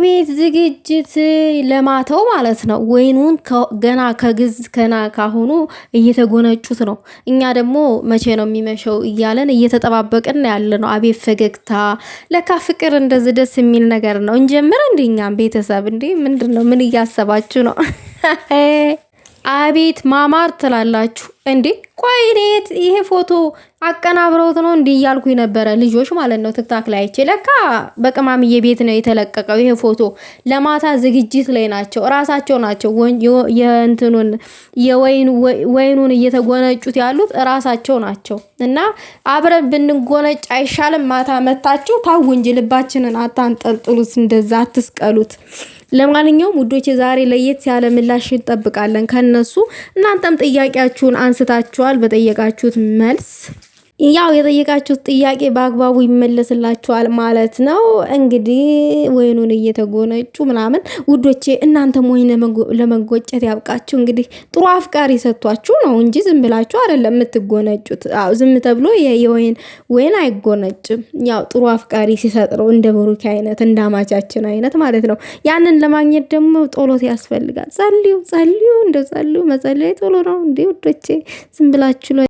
አቤት ዝግጅት ለማተው ማለት ነው። ወይኑን ገና ካሁኑ እየተጎነጩት ነው። እኛ ደግሞ መቼ ነው የሚመሸው እያለን እየተጠባበቅን ያለ ነው። አቤት ፈገግታ! ለካ ፍቅር እንደዚህ ደስ የሚል ነገር ነው። እንጀምር እንደኛም ቤተሰብ እንዴ! ምንድነው? ምን እያሰባችሁ ነው? አቤት ማማር ትላላችሁ እንዴ? ቆይ ይሄ ፎቶ አቀናብረውት ነው እንዲህ እያልኩኝ ነበረ። ልጆች ማለት ነው ቲክታክ ላይ አይቼ ለካ በቅማምዬ ቤት ነው የተለቀቀው ይሄ ፎቶ። ለማታ ዝግጅት ላይ ናቸው፣ እራሳቸው ናቸው የእንትኑን የወይኑን እየተጎነጩት ያሉት እራሳቸው ናቸው። እና አብረን ብንጎነጭ አይሻልም? ማታ መታችሁ ታው እንጂ ልባችንን አታንጠልጥሉት፣ እንደዛ አትስቀሉት። ለማንኛውም ውዶቼ ዛሬ ለየት ያለ ምላሽ እንጠብቃለን ከነሱ። እናንተም ጥያቄያችሁን አንስታችኋል። በጠየቃችሁት መልስ ያው የጠየቃችሁት ጥያቄ በአግባቡ ይመለስላችኋል ማለት ነው። እንግዲህ ወይኑን እየተጎነጩ ምናምን ውዶቼ፣ እናንተም ወይን ለመጎጨት ያብቃችሁ። እንግዲህ ጥሩ አፍቃሪ ሰጥቷችሁ ነው እንጂ ዝም ብላችሁ አይደለም የምትጎነጩት። አዎ ዝም ተብሎ ወይን አይጎነጭም። ያው ጥሩ አፍቃሪ ሲሰጥ ነው፣ እንደ ብሩክ አይነት እንደ አማቻችን አይነት ማለት ነው። ያንን ለማግኘት ደግሞ ጸሎት ያስፈልጋል። ጸልዩ፣ መጸለይ ቶሎ ነው እንዴ ውዶቼ። ዝም ብላችሁ